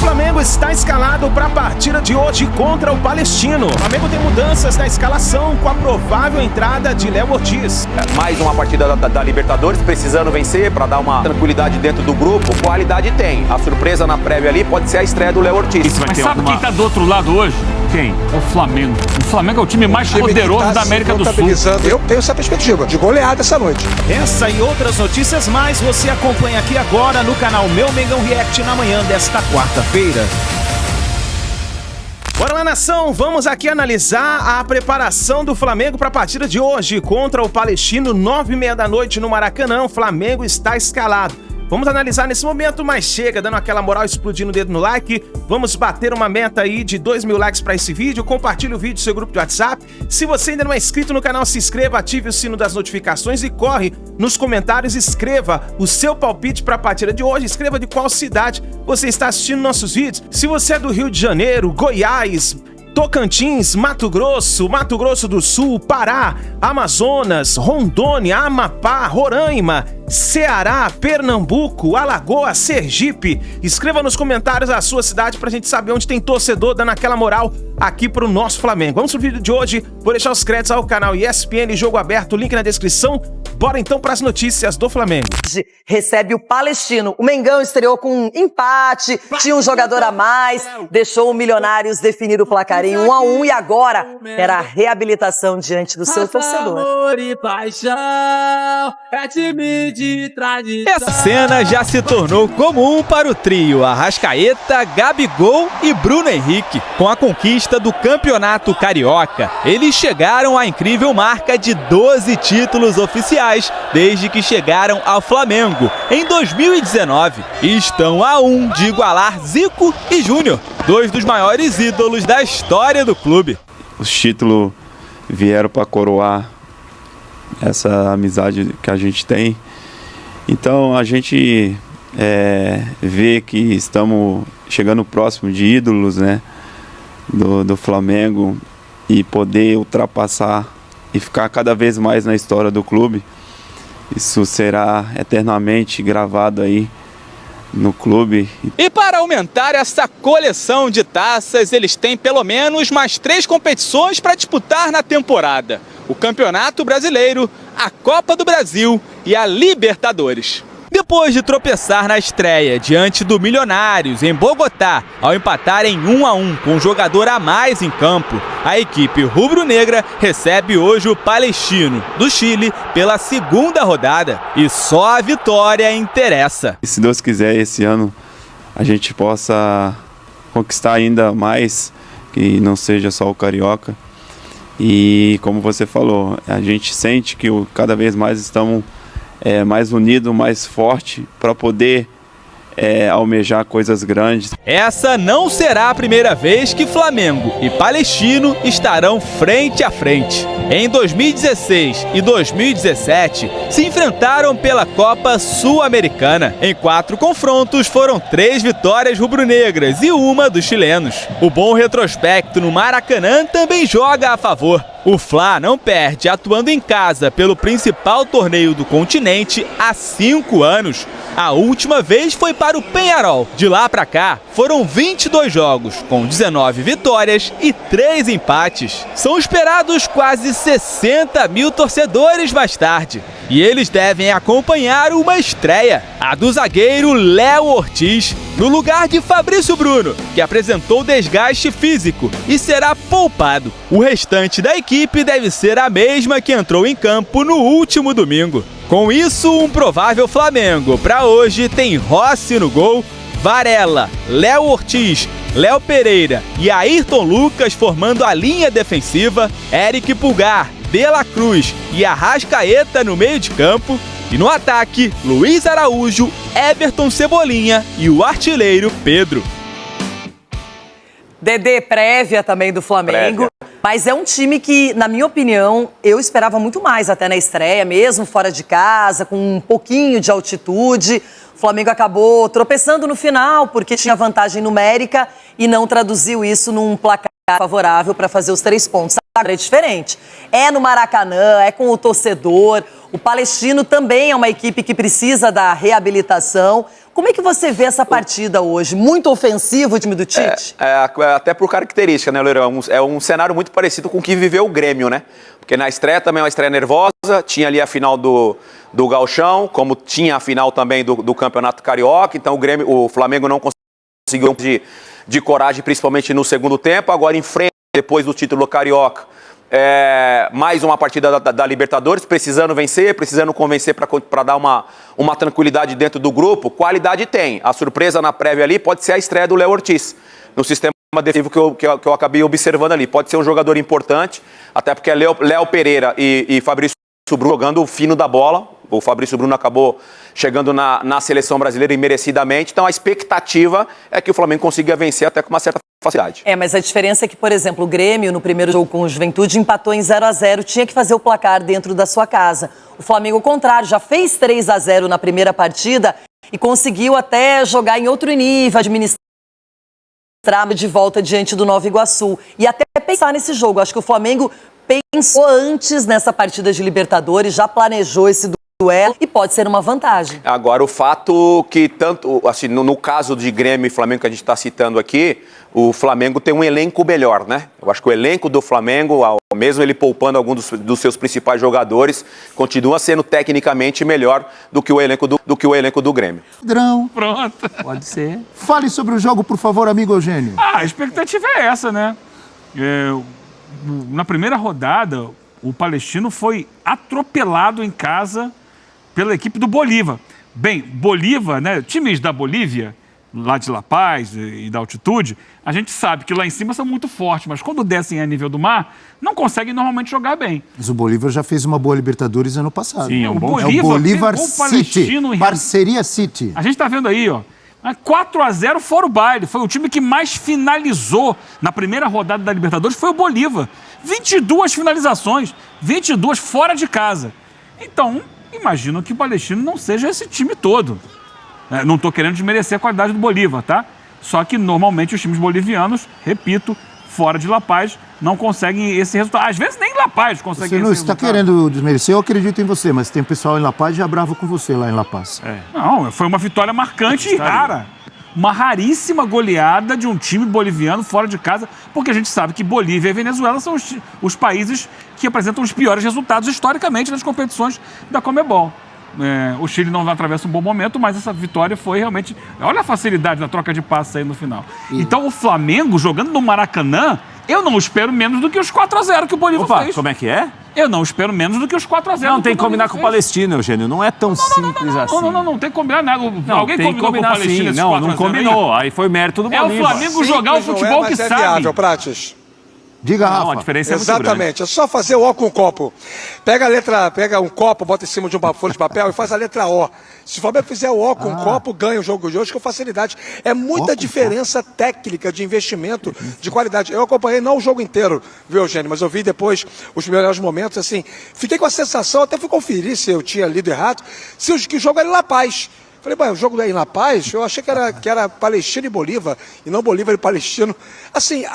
Flamengo está escalado para a partida de hoje contra o Palestino. O Flamengo tem mudanças na escalação com a provável entrada de Léo Ortiz. Mais uma partida da Libertadores, precisando vencer para dar uma tranquilidade dentro do grupo. Qualidade tem. A surpresa na prévia ali pode ser a estreia do Léo Ortiz. Mas sabe quem tá do outro lado hoje? Quem? É o Flamengo. O Flamengo é o time mais poderoso da América do Sul. Eu tenho essa perspectiva de goleada essa noite. Essa e outras notícias mais você acompanha aqui agora no canal Meu Mengão React na manhã desta quarta-feira. Bora lá, nação! Vamos aqui analisar a preparação do Flamengo para a partida de hoje contra o Palestino, 9h30 da noite no Maracanã. O Flamengo está escalado. Vamos analisar nesse momento, mas chega, dando aquela moral, explodindo o dedo no like. Vamos bater uma meta aí de 2.000 likes para esse vídeo. Compartilhe o vídeo no seu grupo de WhatsApp. Se você ainda não é inscrito no canal, se inscreva, ative o sino das notificações e corre nos comentários, escreva o seu palpite para a partida de hoje. Escreva de qual cidade você está assistindo nossos vídeos. Se você é do Rio de Janeiro, Goiás, Tocantins, Mato Grosso do Sul, Pará, Amazonas, Rondônia, Amapá, Roraima, Ceará, Pernambuco, Alagoas, Sergipe. Escreva nos comentários a sua cidade pra gente saber onde tem torcedor dando aquela moral aqui pro nosso Flamengo. Vamos pro vídeo de hoje. Vou deixar os créditos ao canal ESPN Jogo Aberto, link na descrição. Bora então para as notícias do Flamengo. Recebe o Palestino. O Mengão estreou com um empate, tinha um jogador a mais, deixou o Milionários definir o placar em 1-1 e agora era a reabilitação diante do seu torcedor. Essa cena já se tornou comum para o trio Arrascaeta, Gabigol e Bruno Henrique. Com a conquista do Campeonato Carioca, eles chegaram à incrível marca de 12 títulos oficiais desde que chegaram ao Flamengo em 2019 e estão a 1 de igualar Zico e Júnior, dois dos maiores ídolos da história do clube. Os títulos vieram para coroar essa amizade que a gente tem. Então a gente vê que estamos chegando próximo de ídolos, né, do Flamengo, e poder ultrapassar e ficar cada vez mais na história do clube. Isso será eternamente gravado aí no clube. E para aumentar essa coleção de taças, eles têm pelo menos mais 3 competições para disputar na temporada: o Campeonato Brasileiro, a Copa do Brasil e a Libertadores. Depois de tropeçar na estreia diante do Milionários em Bogotá, ao empatar em 1-1 com um jogador a mais em campo, a equipe rubro-negra recebe hoje o Palestino, do Chile, pela segunda rodada. E só a vitória interessa. E se Deus quiser, esse ano a gente possa conquistar ainda mais, que não seja só o Carioca. E como você falou, a gente sente que cada vez mais estamos mais unido, mais forte para poder almejar coisas grandes. Essa não será a primeira vez que Flamengo e Palestino estarão frente a frente. Em 2016 e 2017, se enfrentaram pela Copa Sul-Americana. Em 4 confrontos, foram 3 vitórias rubro-negras e uma dos chilenos. O bom retrospecto no Maracanã também joga a favor. O Fla não perde atuando em casa pelo principal torneio do continente há 5 anos. A última vez foi para o Peñarol. De lá para cá, foram 22 jogos, com 19 vitórias e 3 empates. São esperados quase 60 mil torcedores mais tarde. E eles devem acompanhar uma estreia, a do zagueiro Léo Ortiz, no lugar de Fabrício Bruno, que apresentou desgaste físico e será poupado. O restante da equipe deve ser a mesma que entrou em campo no último domingo. Com isso, um provável Flamengo para hoje tem Rossi no gol, Varela, Léo Ortiz, Léo Pereira e Ayrton Lucas formando a linha defensiva, Eric Pulgar, De La Cruz e Arrascaeta no meio de campo, e no ataque, Luiz Araújo, Everton Cebolinha e o artilheiro Pedro. Dedê, prévia também do Flamengo. Mas é um time que, na minha opinião, eu esperava muito mais até na estreia, mesmo fora de casa, com um pouquinho de altitude. O Flamengo acabou tropeçando no final porque tinha vantagem numérica e não traduziu isso num placar favorável para fazer os 3 pontos. É diferente. É no Maracanã, é com o torcedor. O Palestino também é uma equipe que precisa da reabilitação. Como é que você vê essa partida hoje? Muito ofensivo o time do Tite? Até por característica, né, Leirão? É um cenário muito parecido com o que viveu o Grêmio, né? Porque na estreia também é uma estreia nervosa, tinha ali a final do Gauchão, como tinha a final também do Campeonato Carioca, então o Flamengo não conseguiu de coragem, principalmente no segundo tempo, agora enfrenta depois do título Carioca. Mais uma partida da Libertadores, precisando vencer, precisando convencer para dar uma tranquilidade dentro do grupo. Qualidade tem. A surpresa na prévia ali pode ser a estreia do Léo Ortiz, no sistema defensivo que eu acabei observando ali. Pode ser um jogador importante, até porque é Léo Pereira e Fabrício Bruno jogando o fino da bola. O Fabrício Bruno acabou chegando na seleção brasileira imerecidamente. Então a expectativa é que o Flamengo consiga vencer até com uma certa facilidade. Mas a diferença é que, por exemplo, o Grêmio, no primeiro jogo com o Juventude, empatou em 0-0, tinha que fazer o placar dentro da sua casa. O Flamengo, ao contrário, já fez 3-0 na primeira partida e conseguiu até jogar em outro nível, administrar de volta diante do Nova Iguaçu. E até pensar nesse jogo. Acho que o Flamengo pensou antes nessa partida de Libertadores, já planejou esse duelo e pode ser uma vantagem. Agora, o fato que tanto, assim, no caso de Grêmio e Flamengo que a gente está citando aqui, o Flamengo tem um elenco melhor, né? Eu acho que o elenco do Flamengo, mesmo ele poupando alguns dos seus principais jogadores, continua sendo tecnicamente melhor do que o elenco do Grêmio. Padrão. Pronto. Pode ser. Fale sobre o jogo, por favor, amigo Eugênio. A expectativa é essa, né? Na primeira rodada, o Palestino foi atropelado em casa pela equipe do Bolívar. Bem, Bolívar, né? Times da Bolívia, lá de La Paz e da altitude, a gente sabe que lá em cima são muito fortes, mas quando descem a nível do mar, não conseguem normalmente jogar bem. Mas o Bolívar já fez uma boa Libertadores ano passado. Sim, é um bom time. É o Bolívar City, Parceria City. A gente está vendo aí, ó. 4-0 fora o baile. Foi o time que mais finalizou na primeira rodada da Libertadores, foi o Bolívar. 22 finalizações, 22 fora de casa. Então, imagino que o Palestino não seja esse time todo. Não estou querendo desmerecer a qualidade do Bolívar, tá? Só que normalmente os times bolivianos, repito, fora de La Paz, não conseguem esse resultado. Às vezes nem La Paz consegue esse resultado. Você não está querendo desmerecer, eu acredito em você, mas tem pessoal em La Paz já bravo com você lá em La Paz. Não, foi uma vitória marcante e rara. Uma raríssima goleada de um time boliviano fora de casa, porque a gente sabe que Bolívia e Venezuela são os países que apresentam os piores resultados historicamente nas competições da Conmebol. O Chile não atravessa um bom momento, mas essa vitória foi realmente... Olha a facilidade da troca de passes aí no final. Então o Flamengo, jogando no Maracanã, eu não espero menos do que os 4-0 que o Bolívar fez. Como é que é? Eu não espero menos do que os 4-0. Não, tem que combinar com o Palestino, Eugênio. Não é tão simples assim. Não tem que combinar nada. Alguém tem combinou com o Palestino esse 4-0? Não combinou. Aí foi mérito do Bolívar. É o Flamengo jogar o futebol que sabe. Viável, Prates. Diga, Rafa. Não, a diferença é muito grande. Exatamente, é só fazer o O com o copo. Pega um copo, bota em cima de uma folha de papel e faz a letra O. Se o Flamengo fizer o O com o copo, ganha o jogo de hoje com facilidade. É muita diferença técnica de investimento, de qualidade. Eu acompanhei não o jogo inteiro, viu, Eugênio, mas eu vi depois os melhores momentos, assim. Fiquei com a sensação, até fui conferir se eu tinha lido errado, que o jogo era em La Paz. Falei, o jogo daí em La Paz, eu achei que era Palestino e Bolívar, e não Bolívar e Palestino. Assim,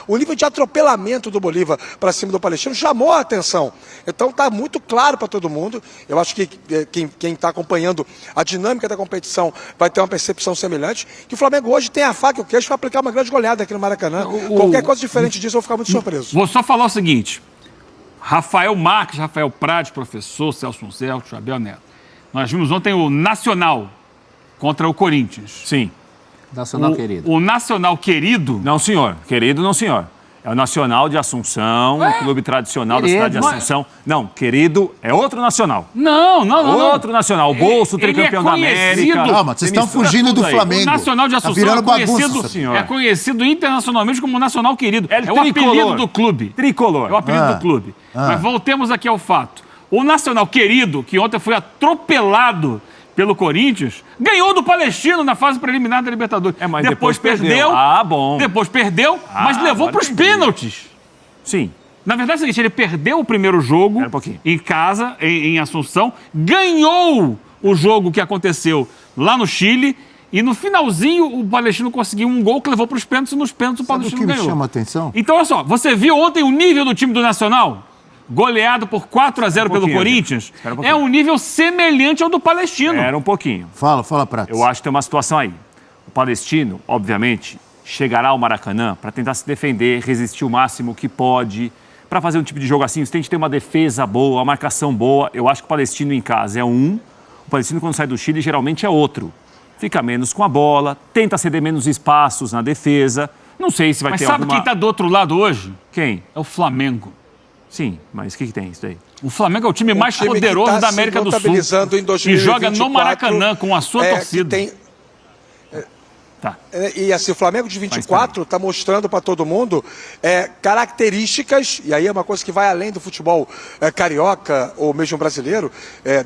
o nível de atropelamento do Bolívar para cima do Palestino chamou a atenção. Então está muito claro para todo mundo. Eu acho que quem está acompanhando a dinâmica da competição vai ter uma percepção semelhante, que o Flamengo hoje tem a faca e o queijo para aplicar uma grande goleada aqui no Maracanã. Qualquer coisa diferente disso, eu vou ficar muito surpreso. Vou só falar o seguinte, Rafael Marques, Rafael Prades, professor, Celso Celso, Abel Neto. Nós vimos ontem o Nacional contra o Corinthians. Sim. Nacional querido. O Nacional querido... Não, senhor. Querido, não, senhor. É o Nacional de Assunção, o clube tradicional da cidade de Assunção. Não, querido, é outro Nacional. Não. Outro Nacional. O Bolso, tricampeão da América. Calma, vocês estão fugindo do Flamengo. O Nacional de Assunção tá é conhecido internacionalmente como Nacional querido. É o apelido do clube. Tricolor. É o apelido do clube. Mas voltemos aqui ao fato. O Nacional querido, que ontem foi atropelado pelo Corinthians, ganhou do Palestino na fase preliminar da Libertadores. Mas depois perdeu. Bom. Depois perdeu, mas levou para os pênaltis. Sim. Na verdade é o seguinte, ele perdeu o primeiro jogo em casa, em Assunção, ganhou o jogo que aconteceu lá no Chile, e no finalzinho o Palestino conseguiu um gol que levou para os pênaltis, e nos pênaltis o Palestino ganhou. Sabe o que me chama a atenção? Então, olha só, você viu ontem o nível do time do Nacional? goleado por 4-0 pelo Corinthians, é um nível semelhante ao do Palestino. Era um pouquinho. Fala, Prats. Eu acho que tem uma situação aí. O Palestino, obviamente, chegará ao Maracanã para tentar se defender, resistir o máximo que pode, para fazer um tipo de jogo assim. Você tem que ter uma defesa boa, uma marcação boa. Eu acho que o Palestino em casa é um, o Palestino quando sai do Chile geralmente é outro. Fica menos com a bola, tenta ceder menos espaços na defesa. Não sei se vai ter alguma... Mas sabe quem está do outro lado hoje? Quem? É o Flamengo. Sim, mas o que tem isso daí? O Flamengo é o time mais poderoso da América do Sul. Em 2024, e joga no Maracanã com a sua torcida. E assim, o Flamengo de 24 está mostrando para todo mundo características, e aí é uma coisa que vai além do futebol carioca ou mesmo brasileiro,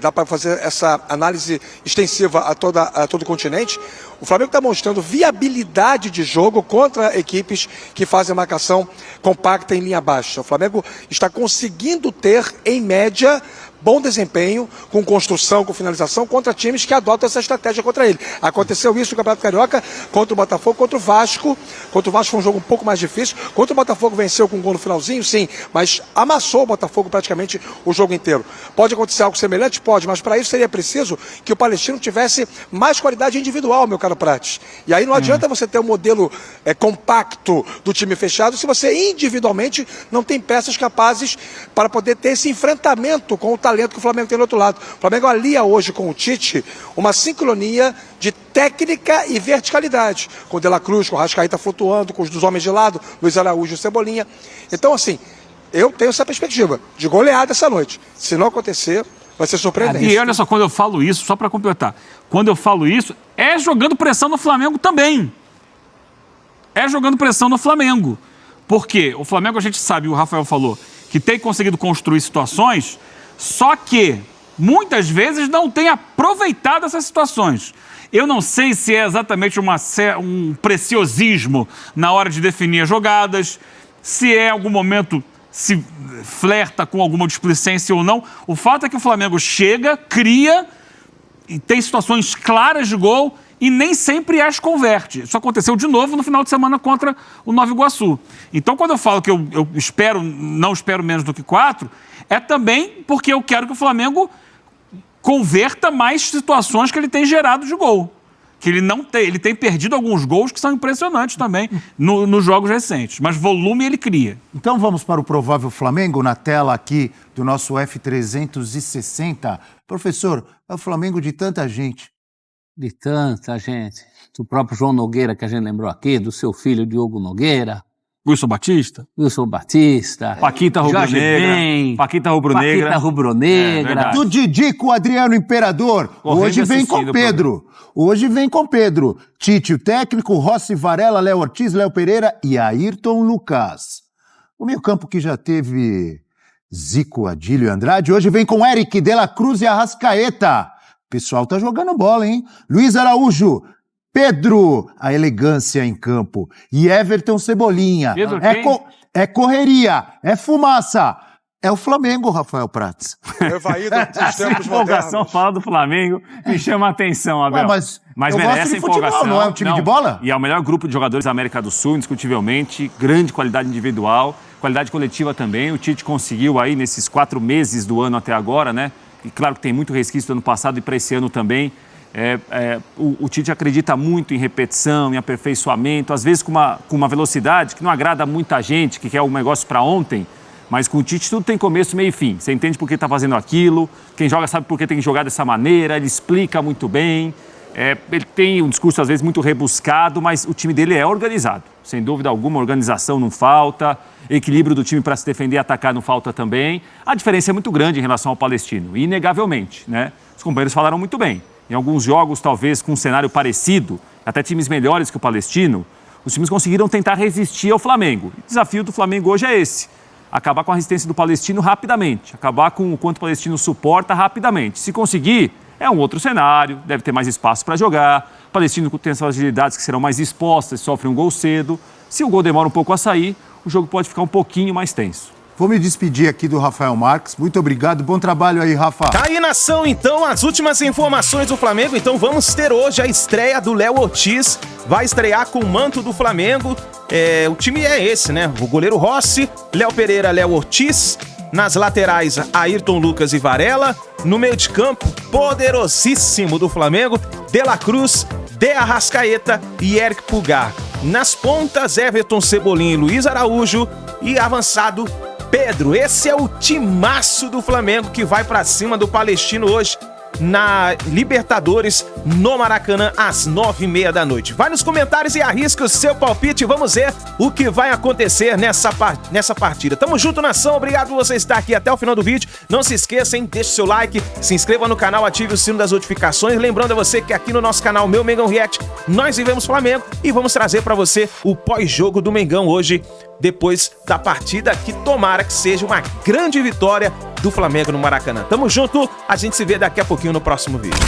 dá para fazer essa análise extensiva a todo o continente. O Flamengo está mostrando viabilidade de jogo contra equipes que fazem marcação compacta em linha baixa. O Flamengo está conseguindo ter, em média, bom desempenho, com construção, com finalização, contra times que adotam essa estratégia contra ele. Aconteceu isso no Campeonato Carioca, contra o Botafogo, contra o Vasco. Contra o Vasco foi um jogo um pouco mais difícil. Contra o Botafogo venceu com um gol no finalzinho, sim, mas amassou o Botafogo praticamente o jogo inteiro. Pode acontecer algo semelhante? Pode, mas para isso seria preciso que o Palestino tivesse mais qualidade individual, meu caro Prats. E aí não adianta você ter um modelo compacto do time fechado se você individualmente não tem peças capazes para poder ter esse enfrentamento com o talento que o Flamengo tem do outro lado. O Flamengo alia hoje com o Tite uma sincronia de técnica e verticalidade. Com o De La Cruz, com o Arrascaeta flutuando, com os dos homens de lado, Luiz Araújo e Cebolinha. Então, assim, eu tenho essa perspectiva de goleada essa noite. Se não acontecer, vai ser surpreendente. E olha só, quando eu falo isso, só para completar, quando eu falo isso, é jogando pressão no Flamengo também. É jogando pressão no Flamengo. Porque o Flamengo, a gente sabe, o Rafael falou, que tem conseguido construir situações, só que muitas vezes não tem aproveitado essas situações. Eu não sei se é exatamente um preciosismo na hora de definir as jogadas, se é em algum momento se flerta com alguma displicência ou não. O fato é que o Flamengo chega, cria e tem situações claras de gol e nem sempre as converte. Isso aconteceu de novo no final de semana contra o Nova Iguaçu. Então, quando eu falo que eu não espero menos do que 4, é também porque eu quero que o Flamengo converta mais situações que ele tem gerado de gol. Que ele tem perdido alguns gols que são impressionantes também nos jogos recentes. Mas volume ele cria. Então vamos para o provável Flamengo na tela aqui do nosso F360. Professor, é o Flamengo de tanta gente. De tanta gente. Do próprio João Nogueira, que a gente lembrou aqui, do seu filho Diogo Nogueira. Wilson Batista. Paquita Rubro-Negra. Paquita Rubro-Negra. Do Didico Adriano Imperador. Hoje vem com Pedro. Tite, o técnico, Rossi, Varela, Léo Ortiz, Léo Pereira e Ayrton Lucas. O meio-campo que já teve Zico, Adílio e Andrade, hoje vem com Eric, De La Cruz e Arrascaeta. O pessoal tá jogando bola, hein? Luiz Araújo, Pedro, a elegância em campo. E Everton Cebolinha. É correria, é fumaça. É o Flamengo, Rafael Prats. Essa empolgação fala do Flamengo me chama a atenção, Abel. Mas merece empolgação. Futebol, não é um time de bola? E é o melhor grupo de jogadores da América do Sul, indiscutivelmente. Grande qualidade individual, qualidade coletiva também. O Tite conseguiu aí nesses 4 meses do ano até agora, né? E claro que tem muito resquício do ano passado e para esse ano também. O Tite acredita muito em repetição, em aperfeiçoamento, às vezes com uma velocidade que não agrada muita gente, que quer um negócio para ontem, mas com o Tite tudo tem começo, meio e fim. Você entende por que está fazendo aquilo, quem joga sabe por que tem que jogar dessa maneira, ele explica muito bem, ele tem um discurso às vezes muito rebuscado, mas o time dele é organizado, sem dúvida alguma, organização não falta, equilíbrio do time para se defender e atacar não falta também. A diferença é muito grande em relação ao Palestino, inegavelmente, né? Os companheiros falaram muito bem. Em alguns jogos, talvez com um cenário parecido, até times melhores que o Palestino, os times conseguiram tentar resistir ao Flamengo. O desafio do Flamengo hoje é esse: acabar com a resistência do Palestino rapidamente, acabar com o quanto o Palestino suporta rapidamente. Se conseguir, é um outro cenário, deve ter mais espaço para jogar. O Palestino tem as fragilidades que serão mais expostas, sofre um gol cedo. Se o gol demora um pouco a sair, o jogo pode ficar um pouquinho mais tenso. Vou me despedir aqui do Rafael Marques. Muito obrigado, bom trabalho aí, Rafa. Tá aí, nação, então, as últimas informações do Flamengo. Então vamos ter hoje a estreia do Léo Ortiz. Vai estrear com o manto do Flamengo. O time é esse, né? O goleiro Rossi, Léo Pereira, Léo Ortiz, Nas laterais, Ayrton Lucas e Varela. No meio de campo, poderosíssimo do Flamengo, De La Cruz, De Arrascaeta e Eric Pulgar. Nas pontas, Everton, Cebolinha e Luiz Araújo. E avançado, Pedro. Esse é o timaço do Flamengo que vai pra cima do Palestino hoje na Libertadores, no Maracanã, às 9h30 da noite. Vai nos comentários e arrisca o seu palpite. Vamos ver o que vai acontecer nessa partida. Tamo junto, nação. Obrigado por você estar aqui até o final do vídeo. Não se esqueça, hein? Deixe seu like, se inscreva no canal, ative o sino das notificações. Lembrando a você que aqui no nosso canal Meu Mengão React, nós vivemos Flamengo e vamos trazer pra você o pós-jogo do Mengão hoje, depois da partida, que tomara que seja uma grande vitória do Flamengo no Maracanã. Tamo junto, a gente se vê daqui a pouquinho no próximo vídeo.